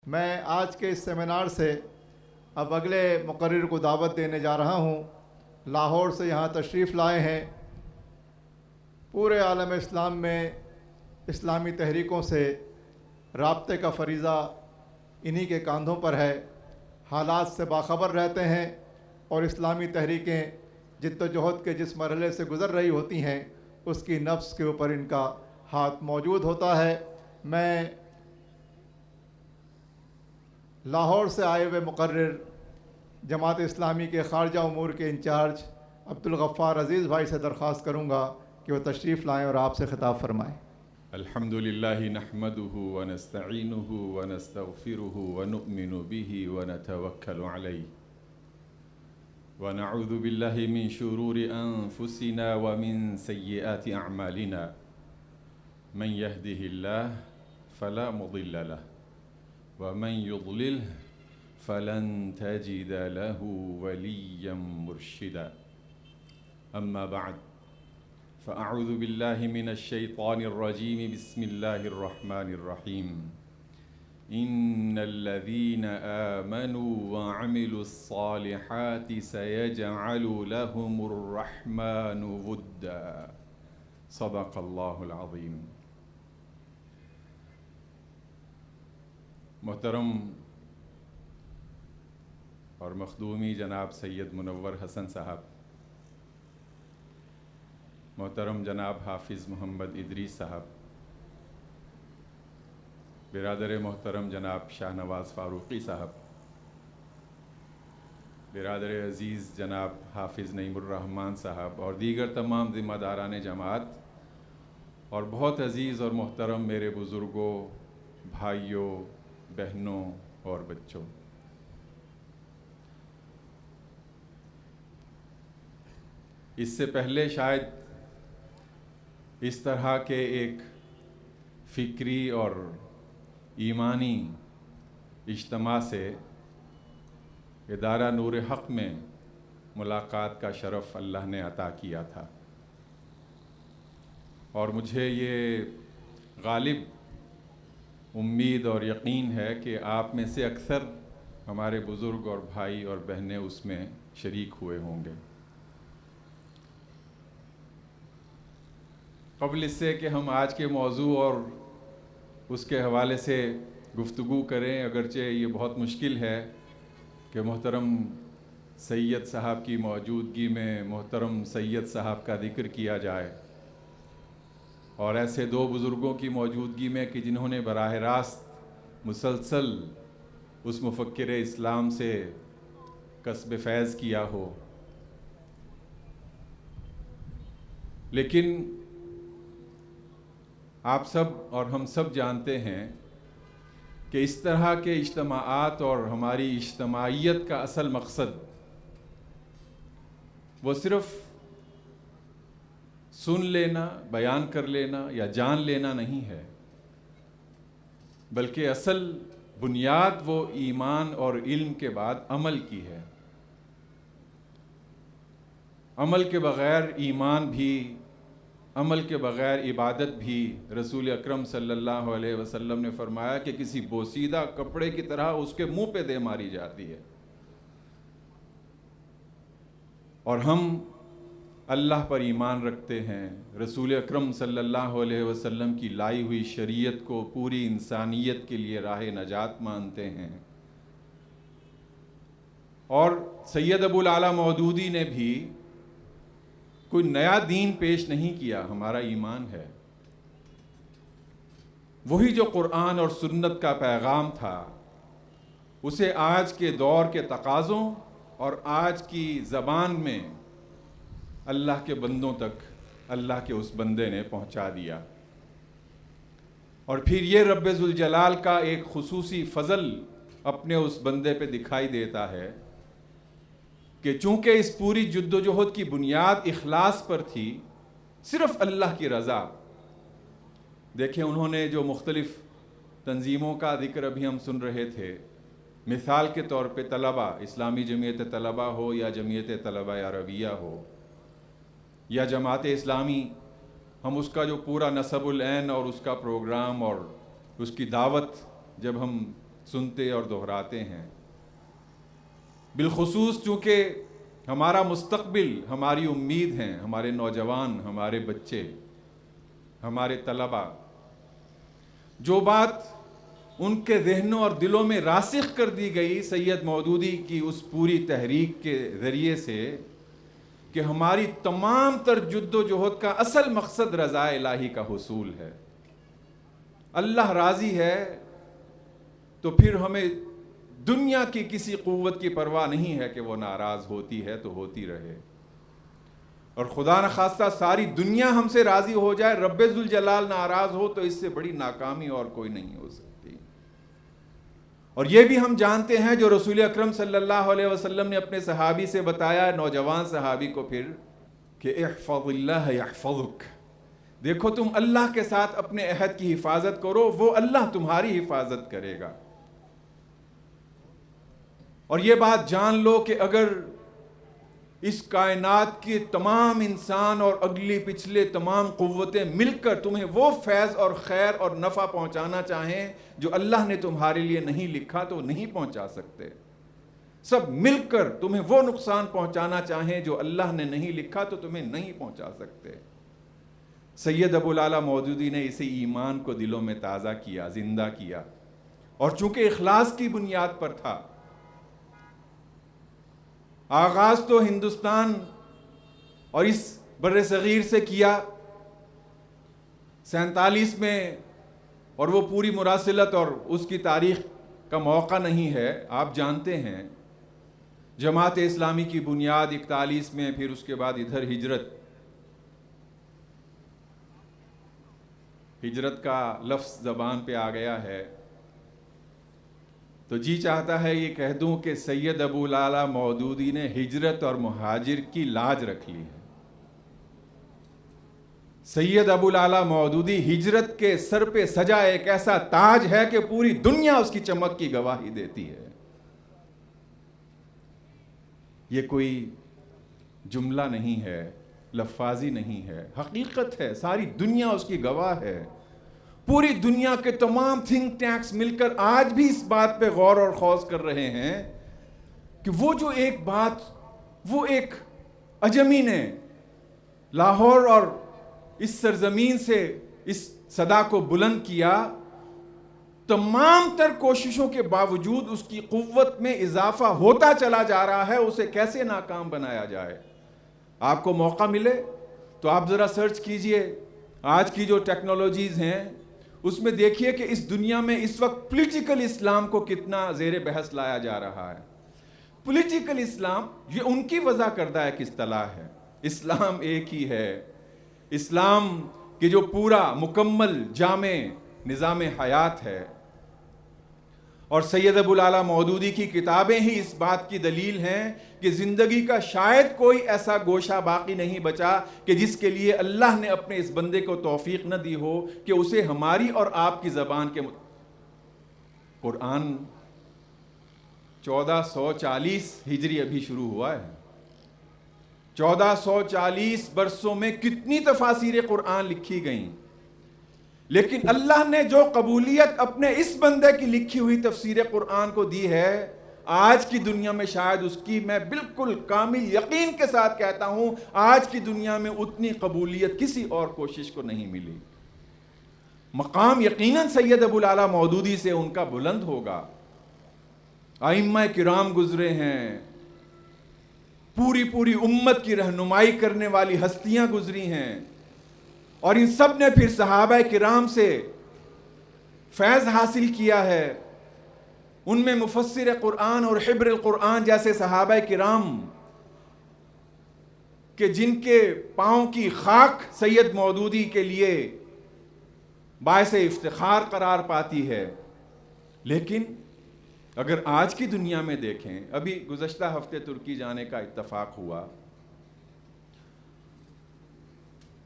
میں آج کے اس سیمینار سے اب اگلے مقرر کو دعوت دینے جا رہا ہوں۔ لاہور سے یہاں تشریف لائے ہیں۔ پورے عالم اسلام میں اسلامی تحریکوں سے رابطے کا فریضہ انہی کے کاندھوں پر ہے۔ حالات سے باخبر رہتے ہیں اور اسلامی تحریکیں جد و جہد کے جس مرحلے سے گزر رہی ہوتی ہیں اس کی نفس کے اوپر ان کا ہاتھ موجود ہوتا ہے۔ میں لاہور سے آئے ہوئے مقرر جماعت اسلامی کے خارجہ امور کے انچارج عبدالغفار عزیز بھائی سے درخواست کروں گا کہ وہ تشریف لائیں اور آپ سے خطاب فرمائیں۔ الحمد لله نحمده ونستعينه ونستغفره ونؤمن به ونتوكل عليه ونعوذ بالله من شرور أنفسنا ومن سيئات أعمالنا من يهده الله فلا مضل له ومن يضلله فلن تجد له وليا مرشدا أما بعد فأعوذ بالله من الشيطان الرجيم بسم الله الرحمن الرحيم إن الذين آمنوا وعملوا الصالحات سيجعل لهم الرحمن ودا صدق الله العظيم۔ محترم اور مخدومی جناب سید منور حسن صاحب، محترم جناب حافظ محمد ادریس صاحب، برادر محترم جناب شاہ نواز فاروقی صاحب، برادر عزیز جناب حافظ نعیم الرحمن صاحب اور دیگر تمام ذمہ داران جماعت، اور بہت عزیز اور محترم میرے بزرگوں، بھائیوں، بہنوں اور بچوں، اس سے پہلے شاید اس طرح کے ایک فکری اور ایمانی اجتماع سے ادارہ نور حق میں ملاقات کا شرف اللہ نے عطا کیا تھا، اور مجھے یہ غالب امید اور یقین ہے کہ آپ میں سے اکثر ہمارے بزرگ اور بھائی اور بہنیں اس میں شریک ہوئے ہوں گے۔ قبل اس سے کہ ہم آج کے موضوع اور اس کے حوالے سے گفتگو کریں، اگرچہ یہ بہت مشکل ہے کہ محترم سید صاحب کی موجودگی میں محترم سید صاحب کا ذکر کیا جائے، اور ایسے دو بزرگوں کی موجودگی میں کہ جنہوں نے براہ راست مسلسل اس مفکر اسلام سے کسب فیض کیا ہو، لیکن آپ سب اور ہم سب جانتے ہیں کہ اس طرح کے اجتماعات اور ہماری اجتماعیت کا اصل مقصد وہ صرف سن لینا، بیان کر لینا یا جان لینا نہیں ہے، بلکہ اصل بنیاد وہ ایمان اور علم کے بعد عمل کی ہے۔ عمل کے بغیر ایمان بھی، عمل کے بغیر عبادت بھی، رسول اکرم صلی اللہ علیہ وسلم نے فرمایا کہ کسی بوسیدہ کپڑے کی طرح اس کے منہ پہ دے ماری جاتی ہے، اور ہم اللہ پر ایمان رکھتے ہیں، رسول اکرم صلی اللہ علیہ وسلم کی لائی ہوئی شریعت کو پوری انسانیت کے لیے راہ نجات مانتے ہیں، اور سید ابو العلا مودودی نے بھی کوئی نیا دین پیش نہیں کیا، ہمارا ایمان ہے وہی جو قرآن اور سنت کا پیغام تھا، اسے آج کے دور کے تقاضوں اور آج کی زبان میں اللہ کے بندوں تک اللہ کے اس بندے نے پہنچا دیا۔ اور پھر یہ رب ذوالجلال کا ایک خصوصی فضل اپنے اس بندے پہ دکھائی دیتا ہے کہ چونکہ اس پوری جد و جہد کی بنیاد اخلاص پر تھی، صرف اللہ کی رضا۔ دیکھیں، انہوں نے جو مختلف تنظیموں کا ذکر ابھی ہم سن رہے تھے، مثال کے طور پہ طلبہ، اسلامی جمعیت طلبہ ہو یا جمعیت طلبہ عربیہ ہو یا جماعت اسلامی، ہم اس کا جو پورا نصب العین اور اس کا پروگرام اور اس کی دعوت جب ہم سنتے اور دہراتے ہیں، بالخصوص چونکہ ہمارا مستقبل، ہماری امید ہیں ہمارے نوجوان، ہمارے بچے، ہمارے طلباء. جو بات ان کے ذہنوں اور دلوں میں راسخ کر دی گئی سید مودودی کی اس پوری تحریک کے ذریعے سے کہ ہماری تمام تر جد و جہد کا اصل مقصد رضا الہی کا حصول ہے. اللہ راضی ہے تو پھر ہمیں دنیا کی کسی قوت کی پرواہ نہیں ہے کہ وہ ناراض ہوتی ہے تو ہوتی رہے، اور خدا نخواستہ ساری دنیا ہم سے راضی ہو جائے، رب ذوالجلال ناراض ہو، تو اس سے بڑی ناکامی اور کوئی نہیں ہو سکتی. اور یہ بھی ہم جانتے ہیں جو رسول اکرم صلی اللہ علیہ وسلم نے اپنے صحابی سے بتایا، نوجوان صحابی کو، پھر کہ احفظ اللہ یحفظک، دیکھو تم اللہ کے ساتھ اپنے عہد کی حفاظت کرو، وہ اللہ تمہاری حفاظت کرے گا. اور یہ بات جان لو کہ اگر اس کائنات کے تمام انسان اور اگلی پچھلے تمام قوتیں مل کر تمہیں وہ فیض اور خیر اور نفع پہنچانا چاہیں جو اللہ نے تمہارے لیے نہیں لکھا تو نہیں پہنچا سکتے. سب مل کر تمہیں وہ نقصان پہنچانا چاہیں جو اللہ نے نہیں لکھا تو تمہیں نہیں پہنچا سکتے. سید ابو العلا مودودی نے اسے ایمان کو دلوں میں تازہ کیا، زندہ کیا، اور چونکہ اخلاص کی بنیاد پر تھا. آغاز تو ہندوستان اور اس بر صغیر سے کیا 47 میں، اور وہ پوری مراسلت اور اس کی تاریخ کا موقع نہیں ہے. آپ جانتے ہیں جماعت اسلامی کی بنیاد 41 میں، پھر اس کے بعد ادھر ہجرت کا لفظ زبان پہ آ گیا ہے، تو جی چاہتا ہے یہ کہہ دوں کہ سید ابو العلا مودودی نے ہجرت اور مہاجر کی لاج رکھ لی ہے. سید ابو العلا مودودی ہجرت کے سر پہ سجا ایک ایسا تاج ہے کہ پوری دنیا اس کی چمک کی گواہی دیتی ہے. یہ کوئی جملہ نہیں ہے، لفاظی نہیں ہے، حقیقت ہے. ساری دنیا اس کی گواہ ہے. پوری دنیا کے تمام تھنک ٹینکس مل کر آج بھی اس بات پہ غور اور خوض کر رہے ہیں کہ وہ جو ایک بات، وہ ایک اجمی نے لاہور اور اس سرزمین سے اس صدا کو بلند کیا، تمام تر کوششوں کے باوجود اس کی قوت میں اضافہ ہوتا چلا جا رہا ہے. اسے کیسے ناکام بنایا جائے؟ آپ کو موقع ملے تو آپ ذرا سرچ کیجئے. آج کی جو ٹیکنالوجیز ہیں اس میں دیکھیے کہ اس دنیا میں اس وقت پولیٹیکل اسلام کو کتنا زیر بحث لایا جا رہا ہے. پولیٹیکل اسلام یہ ان کی وضع کردہ ایک اصطلاح ہے. اسلام ایک ہی ہے. اسلام کہ جو پورا مکمل جامع نظام حیات ہے. اور سید ابو العلا مودودی کی کتابیں ہی اس بات کی دلیل ہیں کہ زندگی کا شاید کوئی ایسا گوشہ باقی نہیں بچا کہ جس کے لیے اللہ نے اپنے اس بندے کو توفیق نہ دی ہو کہ اسے ہماری اور آپ کی زبان کے قرآن 1440 ہجری ابھی شروع ہوا ہے. 1440 برسوں میں کتنی تفاسیر قرآن لکھی گئیں، لیکن اللہ نے جو قبولیت اپنے اس بندے کی لکھی ہوئی تفسیر قرآن کو دی ہے، آج کی دنیا میں شاید اس کی، میں بالکل کامل یقین کے ساتھ کہتا ہوں، آج کی دنیا میں اتنی قبولیت کسی اور کوشش کو نہیں ملی. مقام یقیناً سید ابو العلا مودودی سے ان کا بلند ہوگا. ائمہ کرام گزرے ہیں، پوری امت کی رہنمائی کرنے والی ہستیاں گزری ہیں، اور ان سب نے پھر صحابہ کرام سے فیض حاصل کیا ہے. ان میں مفسر قرآن اور حبر القرآن جیسے صحابہ کرام کہ جن کے پاؤں کی خاک سید مودودی کے لیے باعث افتخار قرار پاتی ہے. لیکن اگر آج کی دنیا میں دیکھیں، ابھی گزشتہ ہفتے ترکی جانے کا اتفاق ہوا،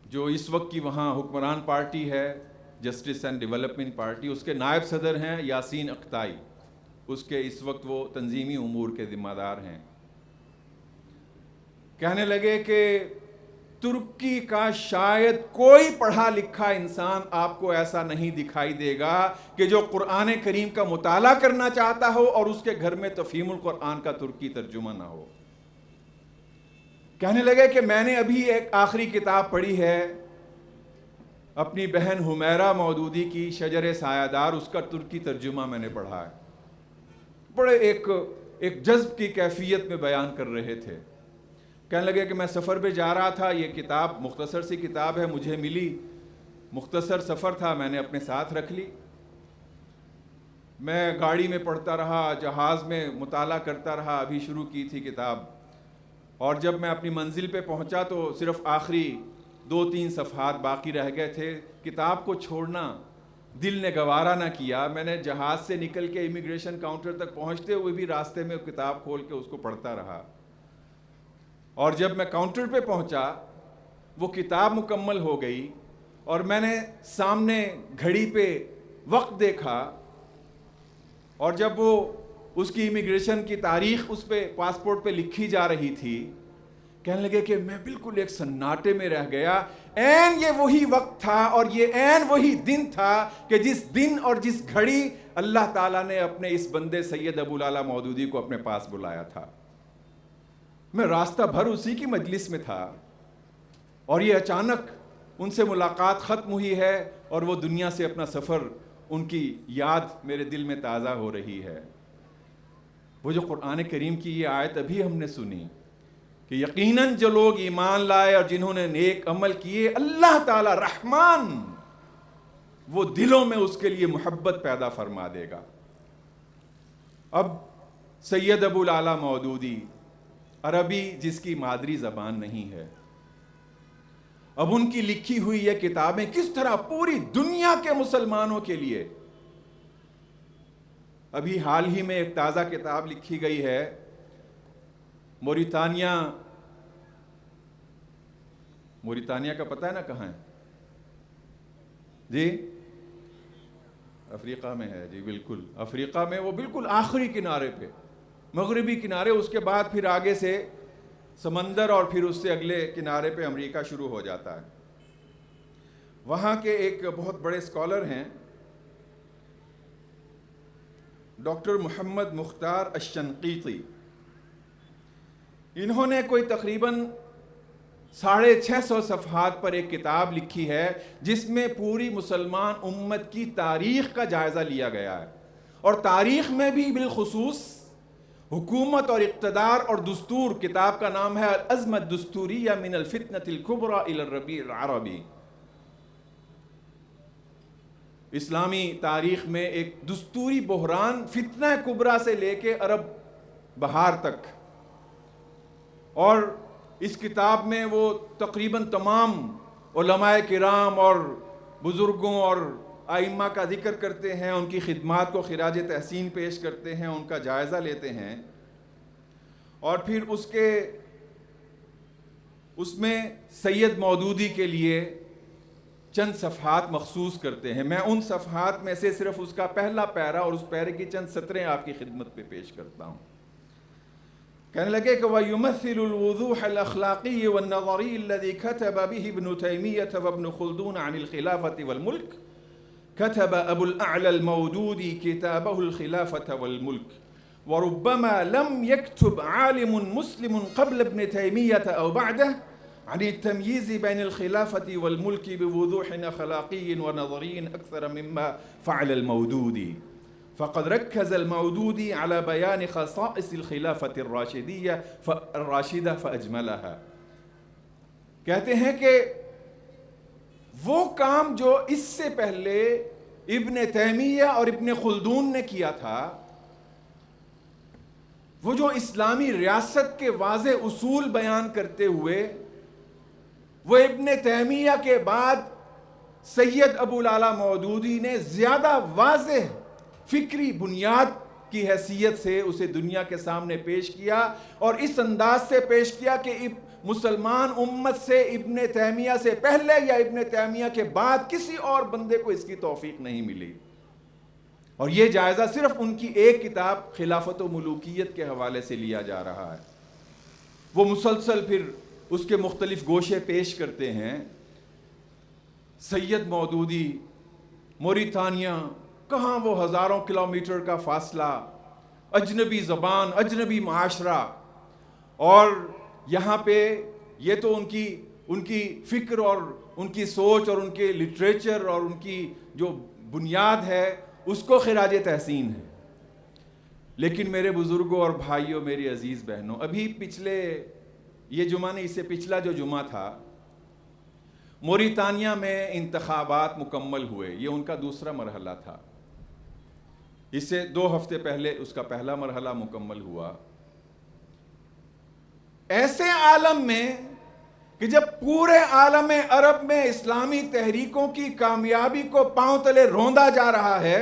جو اس وقت کی وہاں حکمران پارٹی ہے جسٹس اینڈ ڈیولپمنٹ پارٹی، اس کے نائب صدر ہیں یاسین اقتائی، اس کے اس وقت وہ تنظیمی امور کے ذمہ دار ہیں. کہنے لگے کہ ترکی کا شاید کوئی پڑھا لکھا انسان آپ کو ایسا نہیں دکھائی دے گا کہ جو قرآن کریم کا مطالعہ کرنا چاہتا ہو اور اس کے گھر میں تفہیم القرآن کا ترکی ترجمہ نہ ہو۔ کہنے لگے کہ میں نے ابھی ایک آخری کتاب پڑھی ہے اپنی بہن حمیرہ مودودی کی شجر سایہ دار، اس کا ترکی ترجمہ میں نے پڑھا ہے۔ بڑے ایک جذب کی کیفیت میں بیان کر رہے تھے۔ کہنے لگے کہ میں سفر پہ جا رہا تھا، یہ کتاب مختصر سی کتاب ہے، مجھے ملی، مختصر سفر تھا، میں نے اپنے ساتھ رکھ لی۔ میں گاڑی میں پڑھتا رہا، جہاز میں مطالعہ کرتا رہا، ابھی شروع کی تھی کتاب، اور جب میں اپنی منزل پہ پہنچا تو صرف آخری 2-3 صفحات باقی رہ گئے تھے۔ کتاب کو چھوڑنا دل نے گوارا نہ کیا۔ میں نے جہاز سے نکل کے امیگریشن کاؤنٹر تک پہنچتے ہوئے بھی راستے میں کتاب کھول کے اس کو پڑھتا رہا، اور جب میں کاؤنٹر پہ پہنچا وہ کتاب مکمل ہو گئی، اور میں نے سامنے گھڑی پہ وقت دیکھا، اور جب وہ اس کی امیگریشن کی تاریخ اس پہ پاسپورٹ پہ لکھی جا رہی تھی، کہنے لگے کہ میں بالکل ایک سناٹے میں رہ گیا۔ این یہ وہی وقت تھا اور یہ این وہی دن تھا کہ جس دن اور جس گھڑی اللہ تعالیٰ نے اپنے اس بندے سید ابوالعلا مودودی کو اپنے پاس بلایا تھا۔ میں راستہ بھر اسی کی مجلس میں تھا، اور یہ اچانک ان سے ملاقات ختم ہوئی ہے، اور وہ دنیا سے اپنا سفر، ان کی یاد میرے دل میں تازہ ہو رہی ہے۔ وہ جو قرآن کریم کی یہ آیت ابھی ہم نے سنی کہ یقیناً جو لوگ ایمان لائے اور جنہوں نے نیک عمل کیے، اللہ تعالی رحمان وہ دلوں میں اس کے لیے محبت پیدا فرما دے گا۔ اب سید ابوالعلا مودودی، عربی جس کی مادری زبان نہیں ہے، اب ان کی لکھی ہوئی یہ کتابیں کس طرح پوری دنیا کے مسلمانوں کے لیے، ابھی حال ہی میں ایک تازہ کتاب لکھی گئی ہے، موریتانیہ کا پتہ ہے نا کہاں ہے؟ جی افریقہ میں ہے، جی بالکل افریقہ میں، وہ بالکل آخری کنارے پہ، مغربی کنارے، اس کے بعد پھر آگے سے سمندر، اور پھر اس سے اگلے کنارے پہ امریکہ شروع ہو جاتا ہے۔ وہاں کے ایک بہت بڑے اسکالر ہیں ڈاکٹر محمد مختار الشنقیطی، انہوں نے کوئی تقریباً 650 صفحات پر ایک کتاب لکھی ہے جس میں پوری مسلمان امت کی تاریخ کا جائزہ لیا گیا ہے، اور تاریخ میں بھی بالخصوص حکومت اور اقتدار اور دستور۔ کتاب کا نام ہے الازمہ الدستوریہ من الفتنة الکبری الی الربیع العربی۔ اسلامی تاریخ میں ایک دستوری بحران، فتنہ کبریٰ سے لے کے عرب بہار تک، اور اس کتاب میں وہ تقریباً تمام علماء کرام اور بزرگوں اور ائمہ کا ذکر کرتے ہیں، ان کی خدمات کو خراج تحسین پیش کرتے ہیں، ان کا جائزہ لیتے ہیں، اور پھر اس میں سید مودودی کے لیے چند صفحات مخصوص کرتے ہیں۔ میں ان صفحات میں سے صرف اس کا پہلا پیرا اور اس پیرے کی چند سطریں آپ کی خدمت پہ پیش کرتا ہوں۔ کہنے لگے کہ وَيُمَثِّلُ الْوُضُوحَ الْأَخْلَاقِيِّ وَالنَّظَرِيِّ الَّذِي كَتَبَ بِهِ ابْنُ تَيْمِيَّةَ وَابْنُ خُلْدُونَ عَنِ الْخِلَافَةِ وَالْمُلْكِ كتب أبو الأعلى المودودي كتابه الخلافة والملك، وربما لم يكتب عالم مسلم قبل ابن تيمية أو بعده عن التمييز بين الخلافة والملك بوضوح أخلاقي ونظري أكثر مما فعل المودودي، فقد ركز المودودي على بيان خصائص الخلافة الراشدة فأجملها۔ کہتے ہیں کہ وہ کام جو اس سے پہلے ابن تیمیہ اور ابن خلدون نے کیا تھا، وہ جو اسلامی ریاست کے واضح اصول بیان کرتے ہوئے وہ ابن تیمیہ کے بعد سید ابوالعلا مودودی نے زیادہ واضح فکری بنیاد کی حیثیت سے اسے دنیا کے سامنے پیش کیا، اور اس انداز سے پیش کیا کہ مسلمان امت سے ابن تیمیہ سے پہلے یا ابن تیمیہ کے بعد کسی اور بندے کو اس کی توفیق نہیں ملی۔ اور یہ جائزہ صرف ان کی ایک کتاب خلافت و ملوکیت کے حوالے سے لیا جا رہا ہے۔ وہ مسلسل پھر اس کے مختلف گوشے پیش کرتے ہیں. سید مودودی، موریتانیہ، کہاں وہ ہزاروں کلومیٹر کا فاصلہ، اجنبی زبان، اجنبی معاشرہ، اور یہاں پہ یہ تو ان کی فکر اور ان کی سوچ اور ان کے لٹریچر اور ان کی جو بنیاد ہے اس کو خراج تحسین ہے. لیکن میرے بزرگوں اور بھائیوں، میری عزیز بہنوں، ابھی یہ جمعہ نہیں، اس سے پچھلا جو جمعہ تھا، موریتانیہ میں انتخابات مکمل ہوئے. یہ ان کا دوسرا مرحلہ تھا. اس سے 2 ہفتے پہلے اس کا پہلا مرحلہ مکمل ہوا. ایسے عالم میں کہ جب پورے عالم عرب میں اسلامی تحریکوں کی کامیابی کو پاؤں تلے روندا جا رہا ہے،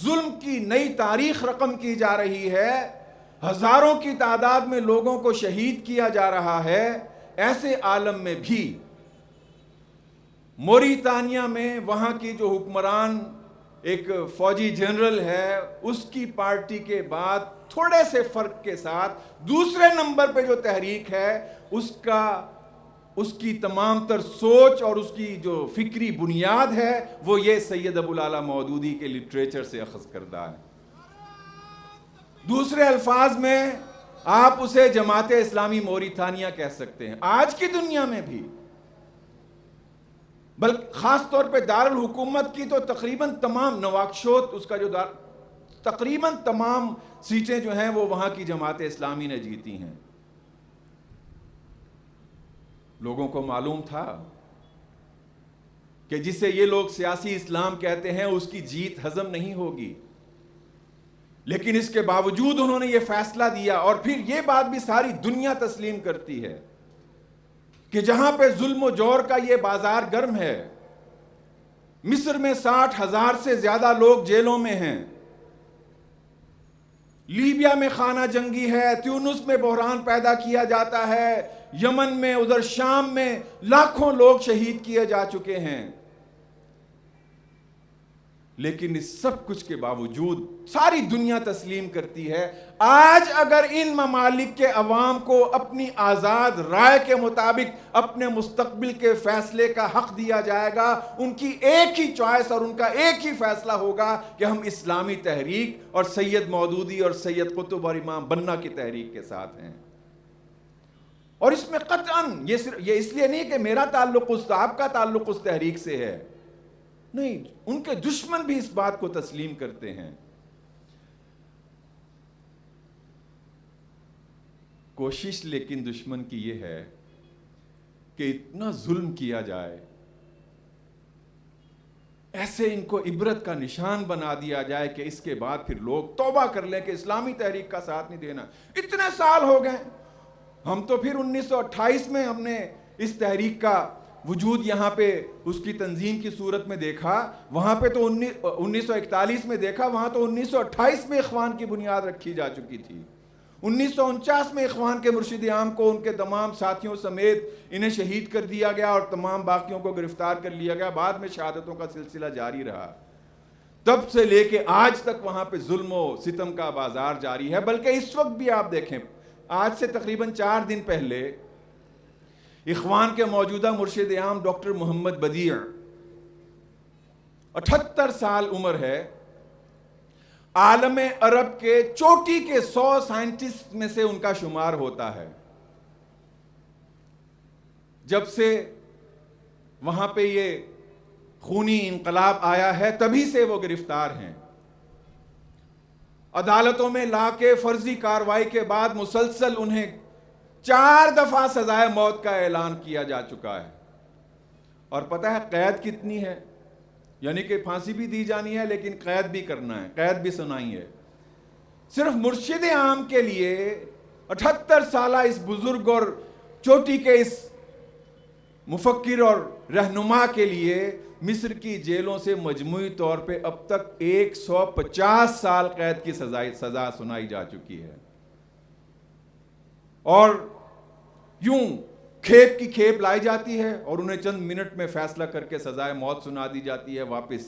ظلم کی نئی تاریخ رقم کی جا رہی ہے، ہزاروں کی تعداد میں لوگوں کو شہید کیا جا رہا ہے، ایسے عالم میں بھی موریتانیہ میں وہاں کی جو حکمران ایک فوجی جنرل ہے، اس کی پارٹی کے بعد تھوڑے سے فرق کے ساتھ دوسرے نمبر پہ جو تحریک ہے، اس کی تمام تر سوچ اور اس کی جو فکری بنیاد ہے وہ یہ سید ابوالعلا مودودی کے لٹریچر سے اخذ کردہ ہے. دوسرے الفاظ میں آپ اسے جماعت اسلامی موریتانیہ کہہ سکتے ہیں. آج کی دنیا میں بھی، بلکہ خاص طور پہ دارالحکومت کی تو تقریباً تمام نواکشوط، اس کا جو تقریباً تمام سیٹیں جو ہیں وہ وہاں کی جماعت اسلامی نے جیتی ہیں. لوگوں کو معلوم تھا کہ جسے یہ لوگ سیاسی اسلام کہتے ہیں اس کی جیت ہضم نہیں ہوگی، لیکن اس کے باوجود انہوں نے یہ فیصلہ دیا. اور پھر یہ بات بھی ساری دنیا تسلیم کرتی ہے کہ جہاں پہ ظلم و جور کا یہ بازار گرم ہے، مصر میں 60,000 سے زیادہ لوگ جیلوں میں ہیں، لیبیا میں خانہ جنگی ہے، تیونس میں بحران پیدا کیا جاتا ہے، یمن میں، ادھر شام میں لاکھوں لوگ شہید کیے جا چکے ہیں. لیکن اس سب کچھ کے باوجود ساری دنیا تسلیم کرتی ہے، آج اگر ان ممالک کے عوام کو اپنی آزاد رائے کے مطابق اپنے مستقبل کے فیصلے کا حق دیا جائے گا، ان کی ایک ہی چوائس اور ان کا ایک ہی فیصلہ ہوگا کہ ہم اسلامی تحریک اور سید مودودی اور سید قطب اور امام بننا کی تحریک کے ساتھ ہیں. اور اس میں قطعاً یہ اس لیے نہیں کہ میرا تعلق آپ کا تعلق اس تحریک سے ہے، نہیں، ان کے دشمن بھی اس بات کو تسلیم کرتے ہیں. کوشش لیکن دشمن کی یہ ہے کہ اتنا ظلم کیا جائے، ایسے ان کو عبرت کا نشان بنا دیا جائے کہ اس کے بعد پھر لوگ توبہ کر لیں کہ اسلامی تحریک کا ساتھ نہیں دینا. اتنے سال ہو گئے، ہم تو پھر 1928 میں ہم نے اس تحریک کا وجود یہاں پہ اس کی تنظیم کی صورت میں دیکھا، وہاں پہ تو 1941 میں دیکھا، وہاں تو 1928 میں اخوان کی بنیاد رکھی جا چکی تھی. 1949 میں اخوان کے مرشد عام کو ان کے تمام ساتھیوں سمیت انہیں شہید کر دیا گیا اور تمام باقیوں کو گرفتار کر لیا گیا. بعد میں شہادتوں کا سلسلہ جاری رہا. تب سے لے کے آج تک وہاں پہ ظلم و ستم کا بازار جاری ہے. بلکہ اس وقت بھی آپ دیکھیں، آج سے تقریباً 4 دن پہلے اخوان کے موجودہ مرشد عام ڈاکٹر محمد بدیع، 78 سال عمر ہے، عالم عرب کے چوٹی کے 100 سائنٹسٹ میں سے ان کا شمار ہوتا ہے. جب سے وہاں پہ یہ خونی انقلاب آیا ہے تبھی سے وہ گرفتار ہیں. عدالتوں میں لا کے فرضی کارروائی کے بعد مسلسل انہیں 4 دفعہ سزائے موت کا اعلان کیا جا چکا ہے. اور پتہ ہے قید کتنی ہے؟ یعنی کہ پھانسی بھی دی جانی ہے لیکن قید بھی کرنا ہے، قید بھی سنائی ہے. صرف مرشد عام کے لیے 78 سالہ اس بزرگ اور چوٹی کے اس مفکر اور رہنما کے لیے مصر کی جیلوں سے مجموعی طور پہ اب تک 150 سال قید کی سزا سنائی جا چکی ہے. اور یوں کھیپ کی کھیپ لائی جاتی ہے اور انہیں چند منٹ میں فیصلہ کر کے سزائے موت سنا دی جاتی ہے واپس.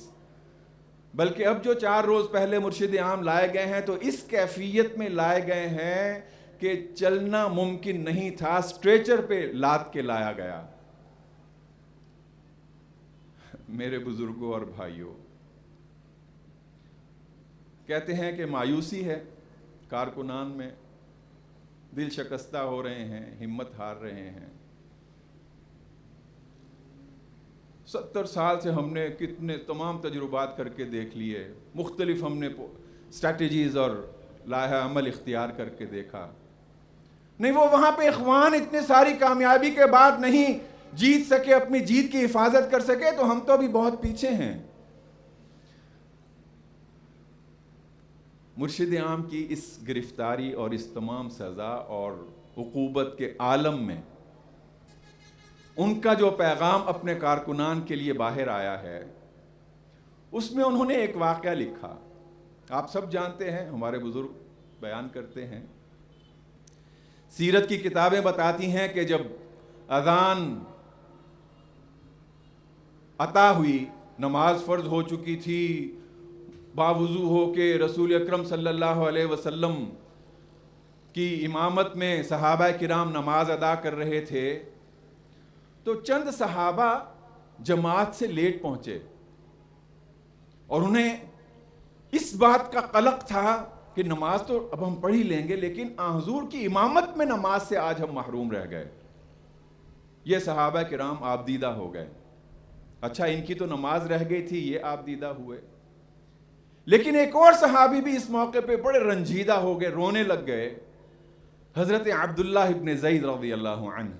بلکہ اب جو 4 روز پہلے مرشد عام لائے گئے ہیں تو اس کیفیت میں لائے گئے ہیں کہ چلنا ممکن نہیں تھا، اسٹریچر پہ لاد کے لایا گیا۔ میرے بزرگوں اور بھائیوں، کہتے ہیں کہ مایوسی ہے کارکنان میں، دل شکستہ ہو رہے ہیں، ہمت ہار رہے ہیں۔ 70 سال سے ہم نے کتنے تمام تجربات کر کے دیکھ لیے، مختلف ہم نے اسٹریٹجیز اور لائحہ عمل اختیار کر کے دیکھا، نہیں وہ وہاں پہ اخوان اتنے ساری کامیابی کے بعد نہیں جیت سکے، اپنی جیت کی حفاظت کر سکے، تو ہم تو ابھی بہت پیچھے ہیں۔ مرشد عام کی اس گرفتاری اور اس تمام سزا اور عقوبت کے عالم میں ان کا جو پیغام اپنے کارکنان کے لیے باہر آیا ہے، اس میں انہوں نے ایک واقعہ لکھا، آپ سب جانتے ہیں، ہمارے بزرگ بیان کرتے ہیں، سیرت کی کتابیں بتاتی ہیں کہ جب اذان عطا ہوئی، نماز فرض ہو چکی تھی، باوضو ہو کے رسول اکرم صلی اللہ علیہ وسلم کی امامت میں صحابہ کرام نماز ادا کر رہے تھے، تو چند صحابہ جماعت سے لیٹ پہنچے اور انہیں اس بات کا قلق تھا کہ نماز تو اب ہم پڑھ ہی لیں گے، لیکن حضور کی امامت میں نماز سے آج ہم محروم رہ گئے۔ یہ صحابہ کرام آبدیدہ ہو گئے، اچھا ان کی تو نماز رہ گئی تھی، یہ آبدیدہ ہوئے۔ لیکن ایک اور صحابی بھی اس موقع پہ بڑے رنجیدہ ہو گئے، رونے لگ گئے، حضرت عبداللہ ابن زید رضی اللہ عنہ۔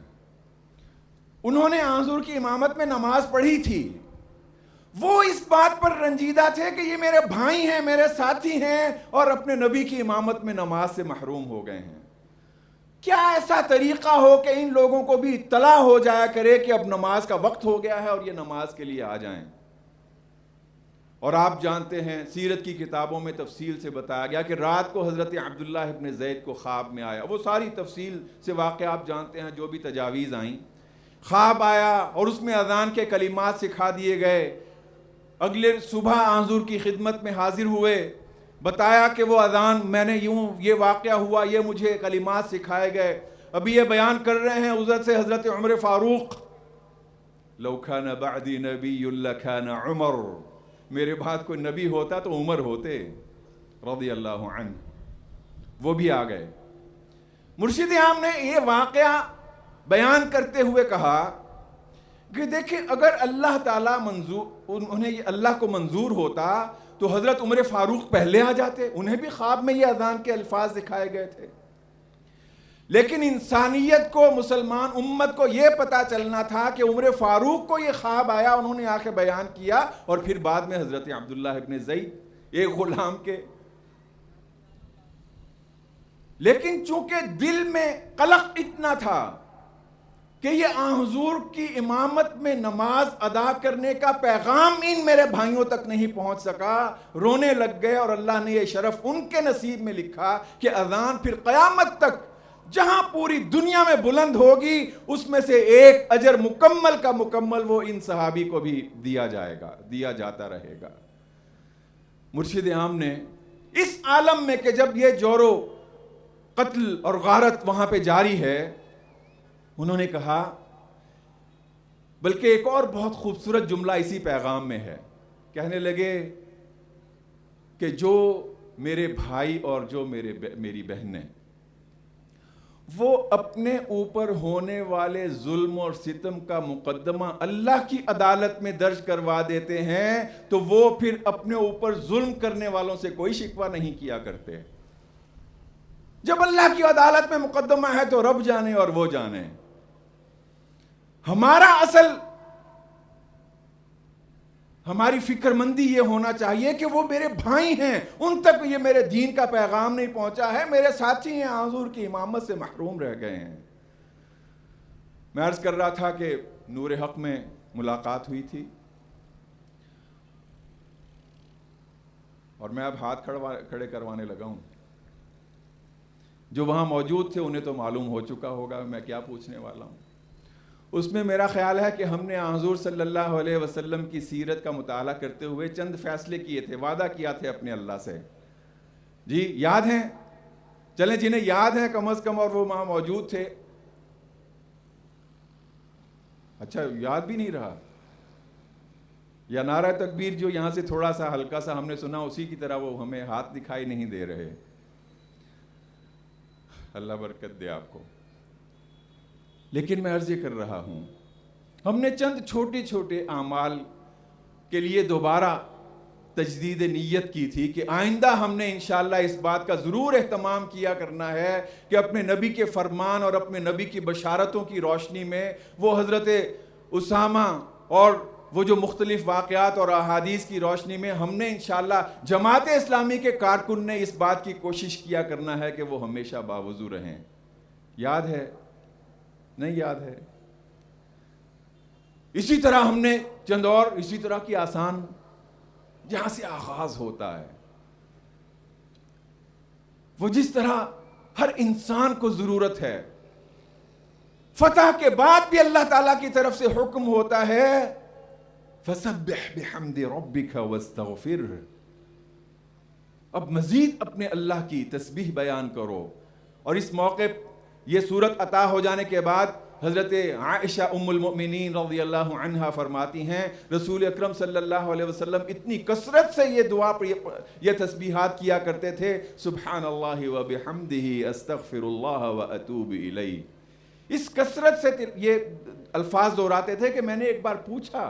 انہوں نے حضور کی امامت میں نماز پڑھی تھی، وہ اس بات پر رنجیدہ تھے کہ یہ میرے بھائی ہیں، میرے ساتھی ہیں، اور اپنے نبی کی امامت میں نماز سے محروم ہو گئے ہیں۔ کیا ایسا طریقہ ہو کہ ان لوگوں کو بھی اطلاع ہو جایا کرے کہ اب نماز کا وقت ہو گیا ہے اور یہ نماز کے لیے آ جائیں۔ اور آپ جانتے ہیں سیرت کی کتابوں میں تفصیل سے بتایا گیا کہ رات کو حضرت عبداللہ ابن زید کو خواب میں آیا، وہ ساری تفصیل سے واقعہ آپ جانتے ہیں، جو بھی تجاویز آئیں، خواب آیا اور اس میں اذان کے کلمات سکھا دیے گئے۔ اگلے صبح حضور کی خدمت میں حاضر ہوئے، بتایا کہ وہ اذان میں نے یہ واقعہ ہوا، یہ مجھے کلمات سکھائے گئے، ابھی یہ بیان کر رہے ہیں حضرت سے حضرت عمر فاروق، لو کان بعدی نبی لکان عمر، میرے بعد کوئی نبی ہوتا تو عمر ہوتے رضی اللہ عنہ، وہ بھی آ گئے۔ مرشد عام نے یہ واقعہ بیان کرتے ہوئے کہا کہ دیکھیں اگر اللہ تعالیٰ انہیں اللہ کو منظور ہوتا تو حضرت عمر فاروق پہلے آ جاتے، انہیں بھی خواب میں یہ اذان کے الفاظ دکھائے گئے تھے، لیکن انسانیت کو، مسلمان امت کو یہ پتا چلنا تھا کہ عمر فاروق کو یہ خواب آیا، انہوں نے آ کے بیان کیا، اور پھر بعد میں حضرت عبداللہ ابن زید ایک غلام کے۔ لیکن چونکہ دل میں قلق اتنا تھا کہ یہ حضور کی امامت میں نماز ادا کرنے کا پیغام ان میرے بھائیوں تک نہیں پہنچ سکا، رونے لگ گئے، اور اللہ نے یہ شرف ان کے نصیب میں لکھا کہ اذان پھر قیامت تک جہاں پوری دنیا میں بلند ہوگی، اس میں سے ایک اجر مکمل کا مکمل وہ ان صحابی کو بھی دیا جائے گا، دیا جاتا رہے گا۔ مرشد عام نے اس عالم میں کہ جب یہ جور و قتل اور غارت وہاں پہ جاری ہے، انہوں نے کہا، بلکہ ایک اور بہت خوبصورت جملہ اسی پیغام میں ہے، کہنے لگے کہ جو میرے بھائی اور جو میری بہنیں وہ اپنے اوپر ہونے والے ظلم اور ستم کا مقدمہ اللہ کی عدالت میں درج کروا دیتے ہیں، تو وہ پھر اپنے اوپر ظلم کرنے والوں سے کوئی شکوہ نہیں کیا کرتے۔ جب اللہ کی عدالت میں مقدمہ ہے تو رب جانے اور وہ جانے۔ ہمارا اصل، ہماری فکر مندی یہ ہونا چاہیے کہ وہ میرے بھائی ہیں، ان تک یہ میرے دین کا پیغام نہیں پہنچا ہے، میرے ساتھی ہیں، حضور کی امامت سے محروم رہ گئے ہیں۔ میں عرض کر رہا تھا کہ نور حق میں ملاقات ہوئی تھی، اور میں اب ہاتھ کھڑے کروانے لگا ہوں۔ جو وہاں موجود تھے انہیں تو معلوم ہو چکا ہوگا میں کیا پوچھنے والا ہوں۔ اس میں میرا خیال ہے کہ ہم نے حضور صلی اللہ علیہ وسلم کی سیرت کا مطالعہ کرتے ہوئے چند فیصلے کیے تھے، وعدہ کیا تھے اپنے اللہ سے، جی یاد ہیں؟ چلیں جنہیں یاد ہے کم از کم اور وہ وہاں موجود تھے. اچھا یاد بھی نہیں رہا, یا نعرہ تکبیر جو یہاں سے تھوڑا سا ہلکا سا ہم نے سنا اسی کی طرح وہ ہمیں ہاتھ دکھائی نہیں دے رہے. اللہ برکت دے آپ کو. لیکن میں عرض یہ کر رہا ہوں, ہم نے چند چھوٹے چھوٹے اعمال کے لیے دوبارہ تجدید نیت کی تھی کہ آئندہ ہم نے انشاءاللہ اس بات کا ضرور اہتمام کیا کرنا ہے کہ اپنے نبی کے فرمان اور اپنے نبی کی بشارتوں کی روشنی میں وہ حضرت اسامہ اور وہ جو مختلف واقعات اور احادیث کی روشنی میں ہم نے انشاءاللہ جماعت اسلامی کے کارکن نے اس بات کی کوشش کیا کرنا ہے کہ وہ ہمیشہ باوضو رہیں. یاد ہے؟ نہیں یاد ہے؟ اسی طرح ہم نے چند اور اسی طرح کی آسان جہاں سے آغاز ہوتا ہے, وہ جس طرح ہر انسان کو ضرورت ہے, فتح کے بعد بھی اللہ تعالیٰ کی طرف سے حکم ہوتا ہے فَسَبِّحْ بِحَمْدِ رَبِّكَ وَاسْتَغْفِرْهُ. اب مزید اپنے اللہ کی تسبیح بیان کرو. اور اس موقع یہ صورت عطا ہو جانے کے بعد حضرت عائشہ ام المؤمنین رضی اللہ عنہا فرماتی ہیں رسول اکرم صلی اللہ علیہ وسلم اتنی کثرت سے یہ دعا یہ تسبیحات کیا کرتے تھے, سبحان اللہ و بحمدہ استغفر اللہ و اتوب الیہ. اس کثرت سے یہ الفاظ دہراتے تھے کہ میں نے ایک بار پوچھا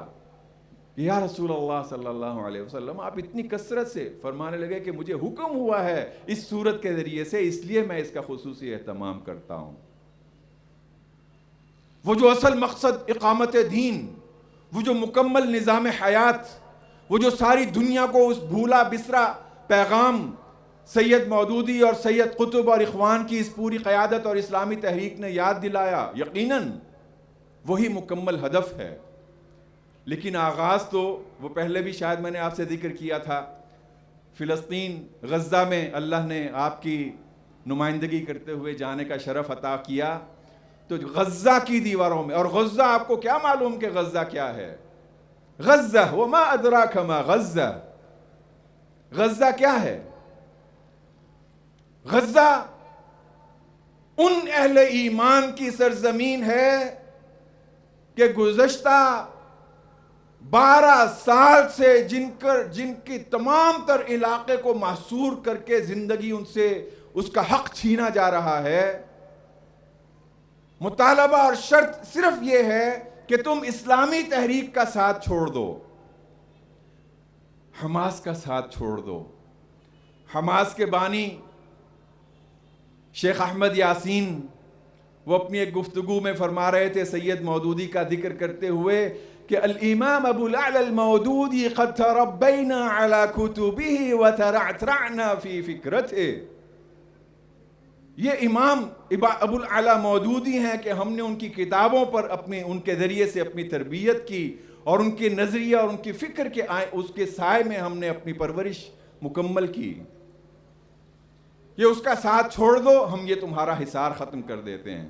یا رسول اللہ صلی اللہ علیہ وسلم آپ اتنی کثرت سے, فرمانے لگے کہ مجھے حکم ہوا ہے اس صورت کے ذریعے سے, اس لیے میں اس کا خصوصی اہتمام کرتا ہوں. وہ جو اصل مقصد اقامت دین, وہ جو مکمل نظام حیات, وہ جو ساری دنیا کو اس بھولا بسرا پیغام سید مودودی اور سید قطب اور اخوان کی اس پوری قیادت اور اسلامی تحریک نے یاد دلایا, یقیناً وہی مکمل ہدف ہے. لیکن آغاز تو وہ پہلے بھی شاید میں نے آپ سے ذکر کیا تھا, فلسطین غزہ میں اللہ نے آپ کی نمائندگی کرتے ہوئے جانے کا شرف عطا کیا. تو غزہ کی دیواروں میں, اور غزہ آپ کو کیا معلوم کہ غزہ کیا ہے؟ غزہ وما ادراک ما غزہ, غزہ کیا ہے؟ غزہ ان اہل ایمان کی سرزمین ہے کہ گزشتہ 12 سال سے جن کی تمام تر علاقے کو محصور کر کے زندگی ان سے اس کا حق چھینا جا رہا ہے. مطالبہ اور شرط صرف یہ ہے کہ تم اسلامی تحریک کا ساتھ چھوڑ دو, حماس کا ساتھ چھوڑ دو. حماس کے بانی شیخ احمد یاسین وہ اپنی ایک گفتگو میں فرما رہے تھے سید مودودی کا ذکر کرتے ہوئے کہ الامام ابو الاعلی المودودی قد تربینا علی کتبہ وترعترعنا فی فکرتہ. یہ امام ابو الاعلی مودودی ہیں کہ ہم نے ان کی کتابوں پر ان کے ذریعے سے اپنی تربیت کی, اور ان کے نظریہ اور ان کی فکر کے اس کے سائے میں ہم نے اپنی پرورش مکمل کی. یہ اس کا ساتھ چھوڑ دو, ہم یہ تمہارا حصار ختم کر دیتے ہیں.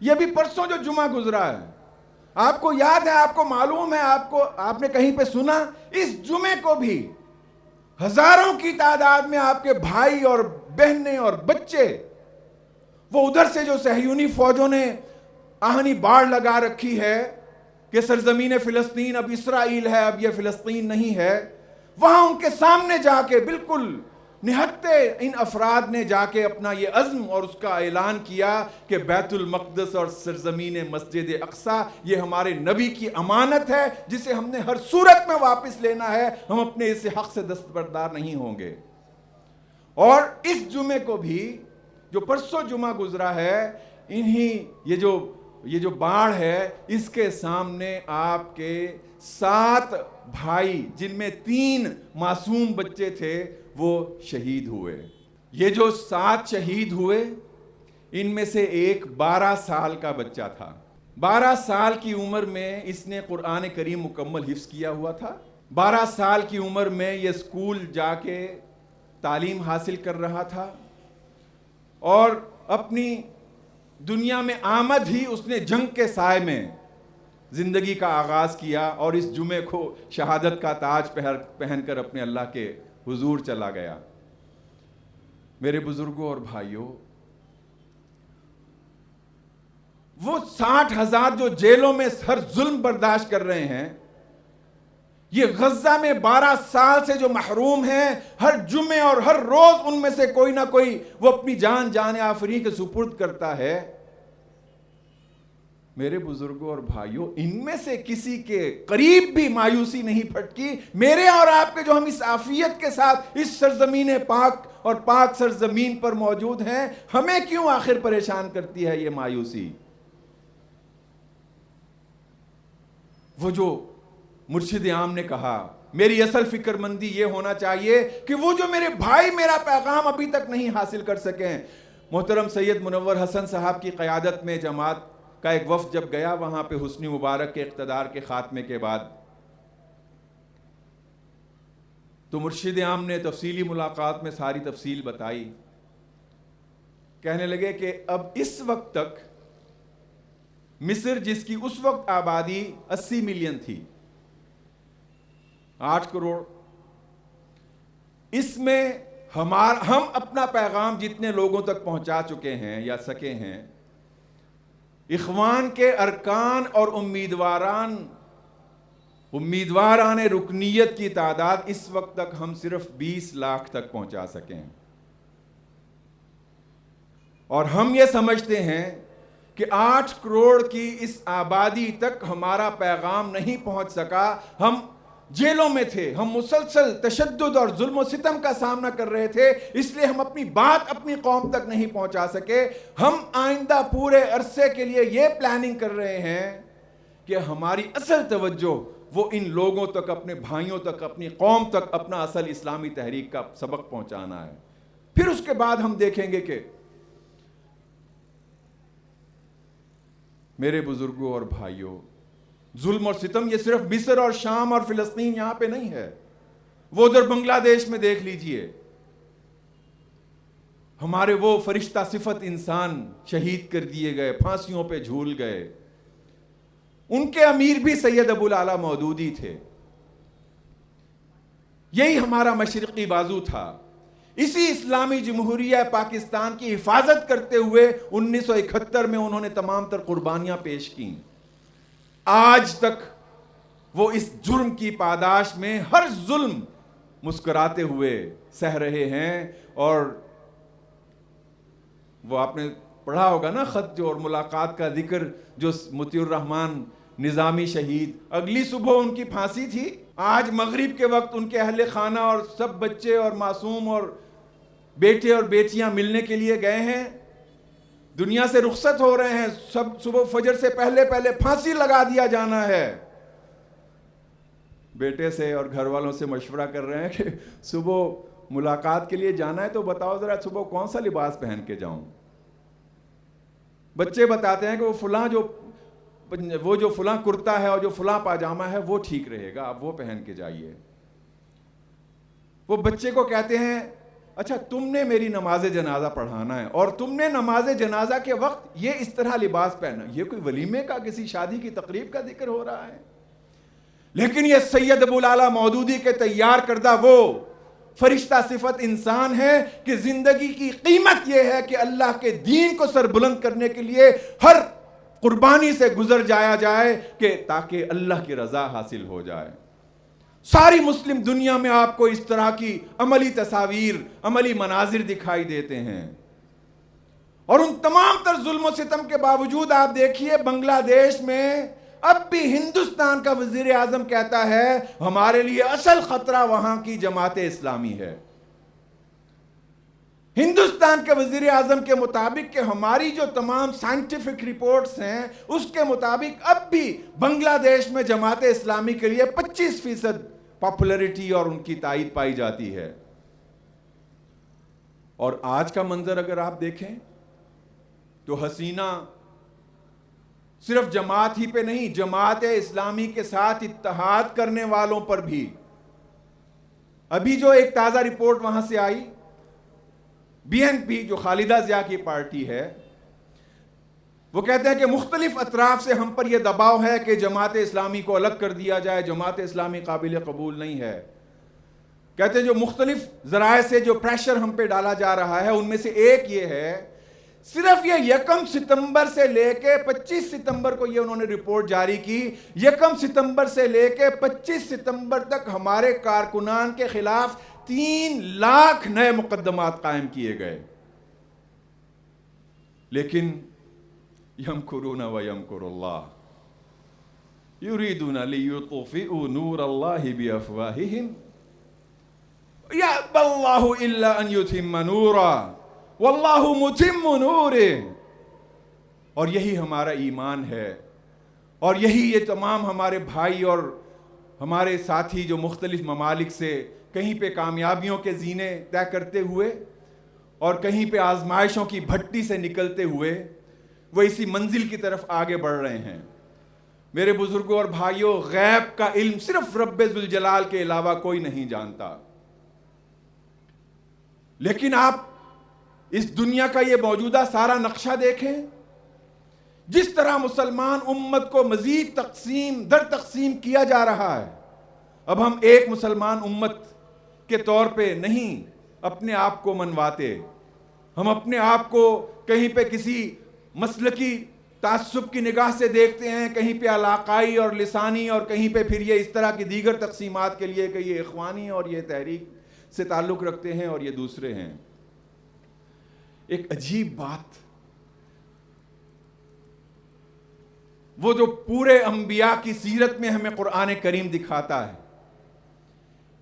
یہ بھی پرسوں جو جمعہ گزرا ہے, آپ کو یاد ہے, آپ کو معلوم ہے, آپ نے کہیں پہ سنا, اس جمعے کو بھی ہزاروں کی تعداد میں آپ کے بھائی اور بہنیں اور بچے, وہ ادھر سے جو صہیونی فوجوں نے آہنی باڑ لگا رکھی ہے کہ سرزمین فلسطین اب اسرائیل ہے, اب یہ فلسطین نہیں ہے, وہاں ان کے سامنے جا کے بالکل نہتے ان افراد نے جا کے اپنا یہ عزم اور اس کا اعلان کیا کہ بیت المقدس اور سرزمین مسجد اقصی یہ ہمارے نبی کی امانت ہے جسے ہم نے ہر صورت میں واپس لینا ہے, ہم اپنے اس حق سے دستبردار نہیں ہوں گے. اور اس جمعے کو بھی جو پرسوں جمعہ گزرا ہے, یہ جو باڑ ہے, اس کے سامنے آپ کے 7 بھائی جن میں 3 معصوم بچے تھے وہ شہید ہوئے. یہ جو 7 شہید ہوئے ان میں سے ایک 12 سال کا بچہ تھا. 12 سال کی عمر میں اس نے قرآن کریم مکمل حفظ کیا ہوا تھا. 12 سال کی عمر میں یہ اسکول جا کے تعلیم حاصل کر رہا تھا, اور اپنی دنیا میں آمد ہی اس نے جنگ کے سائے میں زندگی کا آغاز کیا, اور اس جمعے کو شہادت کا تاج پہن کر اپنے اللہ کے حضور چلا گیا. میرے بزرگوں اور بھائیوں، وہ 60,000 جو جیلوں میں ہر ظلم برداشت کر رہے ہیں، یہ غزہ میں 12 سال سے جو محروم ہیں، ہر جمعے اور ہر روز ان میں سے کوئی نہ کوئی وہ اپنی جان آفرین کے سپرد کرتا ہے۔ میرے بزرگوں اور بھائیوں، ان میں سے کسی کے قریب بھی مایوسی نہیں پھٹکی۔ میرے اور آپ کے جو ہم اس عافیت کے ساتھ اس سرزمین پاک اور پاک سرزمین پر موجود ہیں، ہمیں کیوں آخر پریشان کرتی ہے یہ مایوسی؟ وہ جو مرشد عام نے کہا، میری اصل فکر مندی یہ ہونا چاہیے کہ وہ جو میرے بھائی میرا پیغام ابھی تک نہیں حاصل کر سکیں۔ محترم سید منور حسن صاحب کی قیادت میں جماعت کا ایک وفد جب گیا وہاں پہ حسنی مبارک کے اقتدار کے خاتمے کے بعد، تو مرشد عام نے تفصیلی ملاقات میں ساری تفصیل بتائی۔ کہنے لگے کہ اب اس وقت تک مصر، جس کی اس وقت آبادی 80 ملین تھی، 8 کروڑ، اس میں ہم اپنا پیغام جتنے لوگوں تک پہنچا چکے ہیں یا سکے ہیں، اخوان کے ارکان اور امیدواران رکنیت کی تعداد اس وقت تک ہم صرف 20 لاکھ تک پہنچا سکیں، اور ہم یہ سمجھتے ہیں کہ 8 کروڑ کی اس آبادی تک ہمارا پیغام نہیں پہنچ سکا۔ ہم جیلوں میں تھے، ہم مسلسل تشدد اور ظلم و ستم کا سامنا کر رہے تھے، اس لیے ہم اپنی بات اپنی قوم تک نہیں پہنچا سکے۔ ہم آئندہ پورے عرصے کے لیے یہ پلاننگ کر رہے ہیں کہ ہماری اصل توجہ وہ ان لوگوں تک، اپنے بھائیوں تک، اپنی قوم تک اپنا اصل اسلامی تحریک کا سبق پہنچانا ہے۔ پھر اس کے بعد ہم دیکھیں گے کہ میرے بزرگوں اور بھائیوں، ظلم اور ستم یہ صرف مصر اور شام اور فلسطین یہاں پہ نہیں ہے، وہ ادھر بنگلہ دیش میں دیکھ لیجئے، ہمارے وہ فرشتہ صفت انسان شہید کر دیے گئے، پھانسیوں پہ جھول گئے، ان کے امیر بھی سید ابو الاعلیٰ مودودی تھے۔ یہی ہمارا مشرقی بازو تھا۔ اسی اسلامی جمہوریہ پاکستان کی حفاظت کرتے ہوئے 1971 میں انہوں نے تمام تر قربانیاں پیش کیں۔ آج تک وہ اس جرم کی پاداش میں ہر ظلم مسکراتے ہوئے سہ رہے ہیں۔ اور وہ آپ نے پڑھا ہوگا نا خط جو اور ملاقات کا ذکر، جو مطیع الرحمن نظامی شہید، اگلی صبح ان کی پھانسی تھی، آج مغرب کے وقت ان کے اہل خانہ اور سب بچے اور معصوم اور بیٹے اور بیٹیاں ملنے کے لیے گئے ہیں، دنیا سے رخصت ہو رہے ہیں، سب صبح فجر سے پہلے پھانسی لگا دیا جانا ہے۔ بیٹے سے اور گھر والوں سے مشورہ کر رہے ہیں کہ صبح ملاقات کے لیے جانا ہے تو بتاؤ ذرا صبح کون سا لباس پہن کے جاؤں۔ بچے بتاتے ہیں کہ وہ جو فلاں کرتا ہے اور جو فلاں پاجامہ ہے وہ ٹھیک رہے گا، آپ وہ پہن کے جائیے۔ وہ بچے کو کہتے ہیں اچھا تم نے میری نماز جنازہ پڑھانا ہے اور تم نے نماز جنازہ کے وقت یہ اس طرح لباس پہنا، یہ کوئی ولیمے کا کسی شادی کی تقریب کا ذکر ہو رہا ہے؟ لیکن یہ سید ابو الاعلیٰ مودودی کے تیار کردہ وہ فرشتہ صفت انسان ہے کہ زندگی کی قیمت یہ ہے کہ اللہ کے دین کو سربلند کرنے کے لیے ہر قربانی سے گزر جایا جائے کہ تاکہ اللہ کی رضا حاصل ہو جائے۔ ساری مسلم دنیا میں آپ کو اس طرح کی عملی تصاویر، عملی مناظر دکھائی دیتے ہیں، اور ان تمام تر ظلم و ستم کے باوجود آپ دیکھیے بنگلہ دیش میں اب بھی ہندوستان کا وزیر اعظم کہتا ہے ہمارے لیے اصل خطرہ وہاں کی جماعت اسلامی ہے۔ ہندوستان کے وزیر اعظم کے مطابق کہ ہماری جو تمام سائنٹیفک رپورٹس ہیں اس کے مطابق اب بھی بنگلہ دیش میں جماعت اسلامی کے لیے 25% پاپولرٹی اور ان کی تائید پائی جاتی ہے۔ اور آج کا منظر اگر آپ دیکھیں تو حسینہ صرف جماعت ہی پہ نہیں، جماعت اسلامی کے ساتھ اتحاد کرنے والوں پر بھی۔ ابھی جو ایک تازہ رپورٹ وہاں سے آئی، بی این پی جو خالدہ ضیاء کی پارٹی ہے، وہ کہتے ہیں کہ مختلف اطراف سے ہم پر یہ دباؤ ہے کہ جماعت اسلامی کو الگ کر دیا جائے، جماعت اسلامی قابل قبول نہیں ہے۔ کہتے ہیں جو مختلف ذرائع سے جو پریشر ہم پہ ڈالا جا رہا ہے ان میں سے ایک یہ ہے، صرف یہ 1 ستمبر سے لے کے 25 ستمبر کو یہ انہوں نے رپورٹ جاری کی، 1 ستمبر سے لے کے 25 ستمبر تک ہمارے کارکنان کے خلاف 3 لاکھ نئے مقدمات قائم کیے گئے. لیکن یمکرون ویمکر اللہ یریدون لیطفئوا نور اللہ بافواہہم یأبی اللہ الا ان یتم نورہ واللہ متم نورہ. اور یہی ہمارا ایمان ہے، اور یہی یہ تمام ہمارے بھائی اور ہمارے ساتھی جو مختلف ممالک سے کہیں پہ کامیابیوں کے زینے طے کرتے ہوئے اور کہیں پہ آزمائشوں کی بھٹی سے نکلتے ہوئے وہ اسی منزل کی طرف آگے بڑھ رہے ہیں. میرے بزرگوں اور بھائیوں، غیب کا علم صرف رب ذوالجلال کے علاوہ کوئی نہیں جانتا. لیکن آپ اس دنیا کا یہ موجودہ سارا نقشہ دیکھیں، جس طرح مسلمان امت کو مزید تقسیم در تقسیم کیا جا رہا ہے. اب ہم ایک مسلمان امت کے طور پہ نہیں اپنے آپ کو منواتے، ہم اپنے آپ کو کہیں پہ کسی مسلکی تعصب کی نگاہ سے دیکھتے ہیں، کہیں پہ علاقائی اور لسانی، اور کہیں پہ پھر یہ اس طرح کی دیگر تقسیمات کے لیے کہ یہ اخوانی اور یہ تحریک سے تعلق رکھتے ہیں اور یہ دوسرے ہیں. ایک عجیب بات، وہ جو پورے انبیاء کی سیرت میں ہمیں قرآن کریم دکھاتا ہے،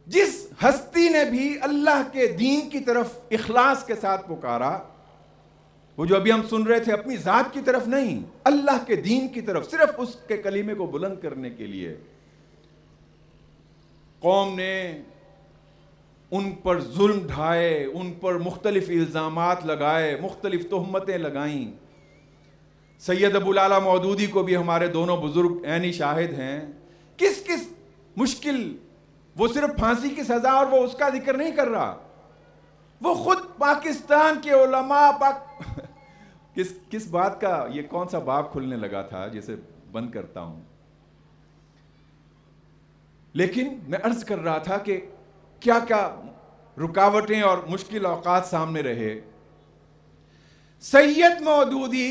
جس ہستی نے بھی اللہ کے دین کی طرف اخلاص کے ساتھ پکارا، وہ جو ابھی ہم سن رہے تھے، اپنی ذات کی طرف نہیں، اللہ کے دین کی طرف، صرف اس کے کلمے کو بلند کرنے کے لیے، قوم نے ان پر ظلم ڈھائے، ان پر مختلف الزامات لگائے، مختلف تہمتیں لگائیں. سید ابو العلا مودودی کو بھی ہمارے دونوں بزرگ عینی شاہد ہیں. کس مشکل، وہ صرف پھانسی کی سزا اور وہ اس کا ذکر نہیں کر رہا، وہ خود پاکستان کے علماء کس بات کا، یہ کون سا باب کھلنے لگا تھا جسے بند کرتا ہوں. لیکن میں عرض کر رہا تھا کہ کیا رکاوٹیں اور مشکل اوقات سامنے رہے. سید مودودی،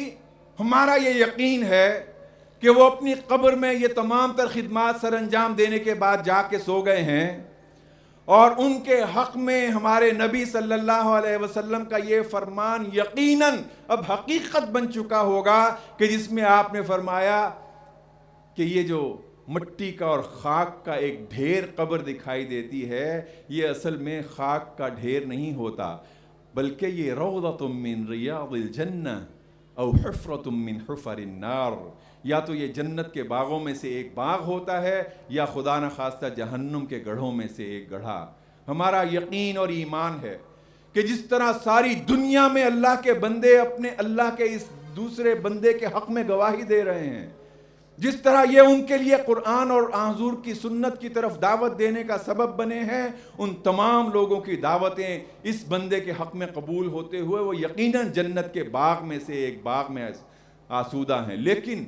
ہمارا یہ یقین ہے کہ وہ اپنی قبر میں یہ تمام تر خدمات سر انجام دینے کے بعد جا کے سو گئے ہیں، اور ان کے حق میں ہمارے نبی صلی اللہ علیہ وسلم کا یہ فرمان یقیناً اب حقیقت بن چکا ہوگا کہ جس میں آپ نے فرمایا کہ یہ جو مٹی کا اور خاک کا ایک ڈھیر قبر دکھائی دیتی ہے، یہ اصل میں خاک کا ڈھیر نہیں ہوتا، بلکہ یہ روضۃ من ریاض الجنہ او حفرۃ من حفر النار. یا تو یہ جنت کے باغوں میں سے ایک باغ ہوتا ہے، یا خدا نخواستہ جہنم کے گڑھوں میں سے ایک گڑھا. ہمارا یقین اور ایمان ہے کہ جس طرح ساری دنیا میں اللہ کے بندے اپنے اللہ کے اس دوسرے بندے کے حق میں گواہی دے رہے ہیں، جس طرح یہ ان کے لیے قرآن اور حضور کی سنت کی طرف دعوت دینے کا سبب بنے ہیں، ان تمام لوگوں کی دعوتیں اس بندے کے حق میں قبول ہوتے ہوئے وہ یقیناً جنت کے باغ میں سے ایک باغ میں آسودہ ہیں. لیکن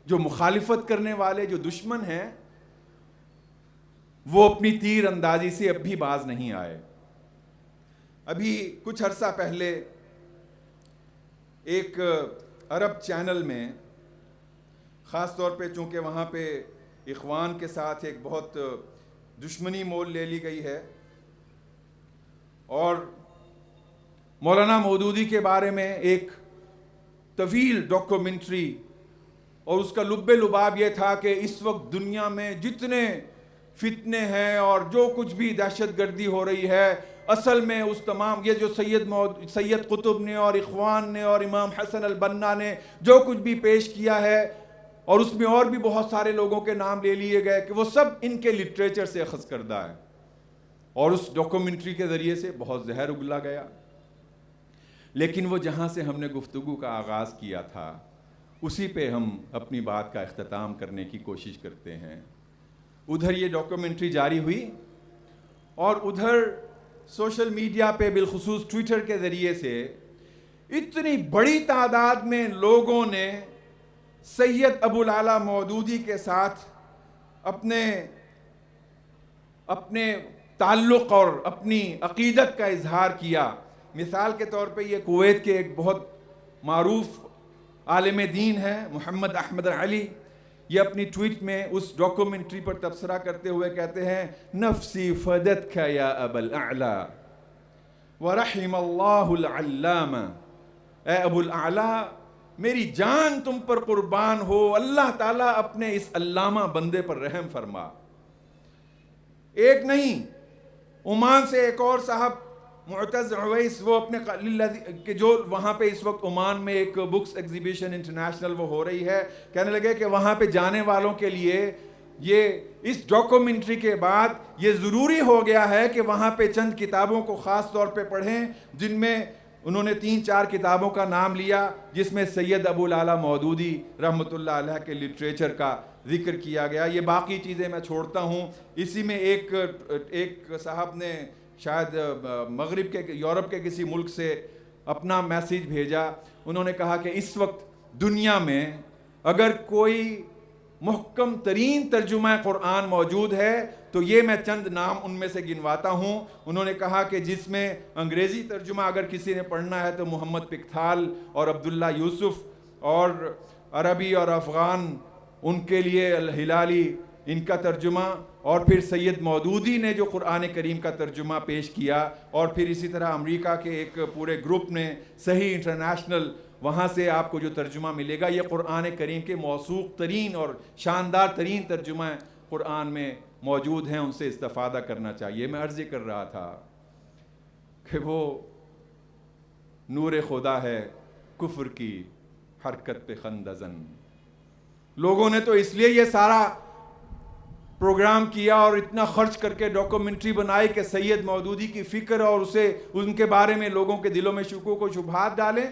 جو مخالفت کرنے والے، جو دشمن ہیں، وہ اپنی تیر اندازی سے اب بھی باز نہیں آئے. ابھی کچھ عرصہ پہلے ایک عرب چینل میں، خاص طور پہ چونکہ وہاں پہ اخوان کے ساتھ ایک بہت دشمنی مول لے لی گئی ہے، اور مولانا مودودی کے بارے میں ایک طویل ڈاکومنٹری، اور اس کا لب لباب یہ تھا کہ اس وقت دنیا میں جتنے فتنے ہیں اور جو کچھ بھی دہشت گردی ہو رہی ہے، اصل میں اس تمام یہ جو سید قطب نے اور اخوان نے اور امام حسن البنا نے جو کچھ بھی پیش کیا ہے، اور اس میں اور بھی بہت سارے لوگوں کے نام لے لیے گئے کہ وہ سب ان کے لٹریچر سے اخذ کردہ ہے، اور اس ڈاکومنٹری کے ذریعے سے بہت زہر اگلا گیا. لیکن وہ جہاں سے ہم نے گفتگو کا آغاز کیا تھا، اسی پہ ہم اپنی بات کا اختتام کرنے کی کوشش کرتے ہیں. ادھر یہ ڈاکومنٹری جاری ہوئی، اور ادھر سوشل میڈیا پہ بالخصوص ٹویٹر کے ذریعے سے اتنی بڑی تعداد میں لوگوں نے سید ابو العلا مودودی کے ساتھ اپنے تعلق اور اپنی عقیدت کا اظہار کیا. مثال کے طور پہ یہ کویت کے ایک بہت معروف عالم دین ہے محمد احمد علی. یہ اپنی ٹویٹ میں اس ڈاکومنٹری پر تبصرہ کرتے ہوئے کہتے ہیں نفسی فدتک یا ابا الاعلی ورحم اللہ العلامہ. اے ابو الاعلی میری جان تم پر قربان ہو، اللہ تعالیٰ اپنے اس علامہ بندے پر رحم فرما. ایک نہیں، عمان سے ایک اور صاحب معتز عویس، وہ اپنے کہ جو وہاں پہ اس وقت عمان میں ایک بکس ایگزیبیشن انٹرنیشنل وہ ہو رہی ہے، کہنے لگے کہ وہاں پہ جانے والوں کے لیے یہ اس ڈاکومنٹری کے بعد یہ ضروری ہو گیا ہے کہ وہاں پہ چند کتابوں کو خاص طور پہ پڑھیں، جن میں انہوں نے 3-4 کتابوں کا نام لیا، جس میں سید ابو الاعلیٰ مودودی رحمۃ اللہ علیہ کے لٹریچر کا ذکر کیا گیا. یہ باقی چیزیں میں چھوڑتا ہوں. اسی میں ایک صاحب نے شاید مغرب کے یورپ کے کسی ملک سے اپنا میسیج بھیجا. انہوں نے کہا کہ اس وقت دنیا میں اگر کوئی محکم ترین ترجمہ قرآن موجود ہے تو یہ میں چند نام ان میں سے گنواتا ہوں. انہوں نے کہا کہ جس میں انگریزی ترجمہ اگر کسی نے پڑھنا ہے تو محمد پکتھال اور عبداللہ یوسف، اور عربی اور افغان ان کے لیے الہلالی ان کا ترجمہ، اور پھر سید مودودی نے جو قرآن کریم کا ترجمہ پیش کیا، اور پھر اسی طرح امریکہ کے ایک پورے گروپ نے صحیح انٹرنیشنل، وہاں سے آپ کو جو ترجمہ ملے گا یہ قرآن کریم کے موثوق ترین اور شاندار ترین ترجمہ قرآن میں موجود ہیں، ان سے استفادہ کرنا چاہیے. میں عرض کر رہا تھا کہ وہ نور خدا ہے کفر کی حرکت پہ خندزن. لوگوں نے تو اس لیے یہ سارا پروگرام کیا اور اتنا خرچ کر کے ڈاکومنٹری بنائی کہ سید مودودی کی فکر اور اسے ان کے بارے میں لوگوں کے دلوں میں شکوک و شبہات ڈالیں.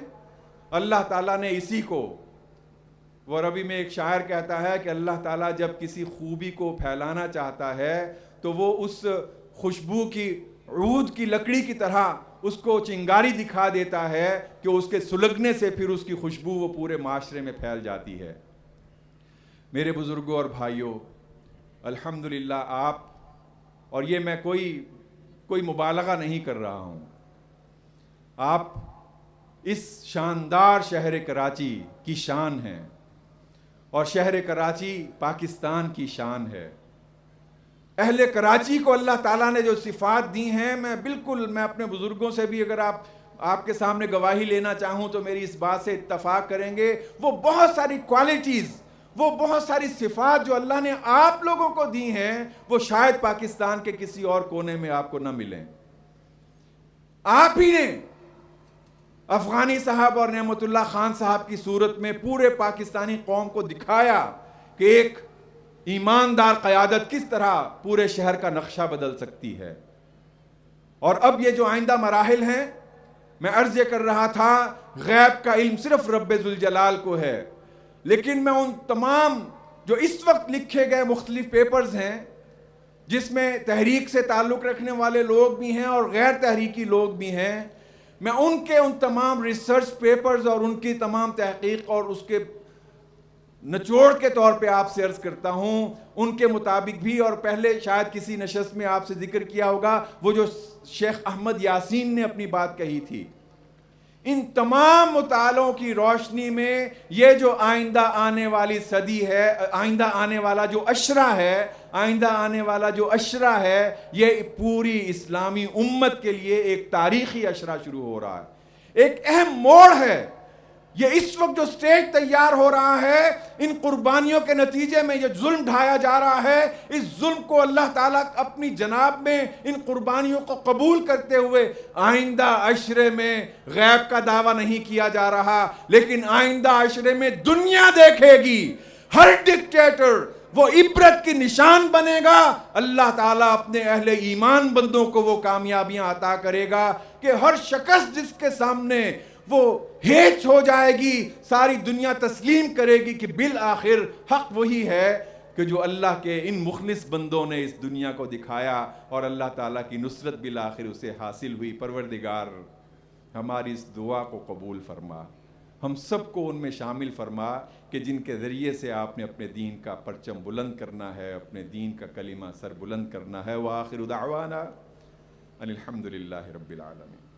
اللہ تعالیٰ نے اسی کو، وہ عربی میں ایک شاعر کہتا ہے کہ اللہ تعالیٰ جب کسی خوبی کو پھیلانا چاہتا ہے تو وہ اس خوشبو کی عود کی لکڑی کی طرح اس کو چنگاری دکھا دیتا ہے کہ اس کے سلگنے سے پھر اس کی خوشبو وہ پورے معاشرے میں پھیل جاتی ہے. میرے بزرگوں اور بھائیوں، الحمدللہ آپ، اور یہ میں کوئی مبالغہ نہیں کر رہا ہوں، آپ اس شاندار شہر کراچی کی شان ہیں، اور شہر کراچی پاکستان کی شان ہے. اہل کراچی کو اللہ تعالیٰ نے جو صفات دی ہیں، میں اپنے بزرگوں سے بھی اگر آپ کے سامنے گواہی لینا چاہوں تو میری اس بات سے اتفاق کریں گے، وہ بہت ساری کوالٹیز، وہ بہت ساری صفات جو اللہ نے آپ لوگوں کو دی ہیں، وہ شاید پاکستان کے کسی اور کونے میں آپ کو نہ ملیں. آپ ہی نے افغانی صاحب اور نعمت اللہ خان صاحب کی صورت میں پورے پاکستانی قوم کو دکھایا کہ ایک ایماندار قیادت کس طرح پورے شہر کا نقشہ بدل سکتی ہے. اور اب یہ جو آئندہ مراحل ہیں، میں عرض یہ کر رہا تھا غیب کا علم صرف رب ذوالجلال کو ہے، لیکن میں ان تمام جو اس وقت لکھے گئے مختلف پیپرز ہیں، جس میں تحریک سے تعلق رکھنے والے لوگ بھی ہیں اور غیر تحریکی لوگ بھی ہیں، میں ان تمام ریسرچ پیپرز اور ان کی تمام تحقیق اور اس کے نچوڑ کے طور پہ آپ سے عرض کرتا ہوں، ان کے مطابق بھی، اور پہلے شاید کسی نشست میں آپ سے ذکر کیا ہوگا وہ جو شیخ احمد یاسین نے اپنی بات کہی تھی، ان تمام مطالعوں کی روشنی میں یہ جو آئندہ آنے والی صدی ہے، آئندہ آنے والا جو عشرہ ہے، یہ پوری اسلامی امت کے لیے ایک تاریخی عشرہ شروع ہو رہا ہے، ایک اہم موڑ ہے. یہ اس وقت جو سٹیج تیار ہو رہا ہے، ان قربانیوں کے نتیجے میں یہ ظلم ڈھایا جا رہا ہے، اس ظلم کو اللہ تعالیٰ اپنی جناب میں ان قربانیوں کو قبول کرتے ہوئے آئندہ عشرے میں غیب کا دعویٰ نہیں کیا جا رہا، لیکن آئندہ عشرے میں دنیا دیکھے گی ہر ڈکٹیٹر وہ عبرت کی نشان بنے گا. اللہ تعالیٰ اپنے اہل ایمان بندوں کو وہ کامیابیاں عطا کرے گا کہ ہر شخص جس کے سامنے وہ ہیچ ہو جائے گی، ساری دنیا تسلیم کرے گی کہ بالآخر حق وہی ہے کہ جو اللہ کے ان مخلص بندوں نے اس دنیا کو دکھایا، اور اللہ تعالیٰ کی نصرت بالآخر اسے حاصل ہوئی. پروردگار ہماری اس دعا کو قبول فرما. ہم سب کو ان میں شامل فرما کہ جن کے ذریعے سے آپ نے اپنے دین کا پرچم بلند کرنا ہے، اپنے دین کا کلمہ سر بلند کرنا ہے۔ وآخر دعوانا ان الحمد للہ رب العالمین۔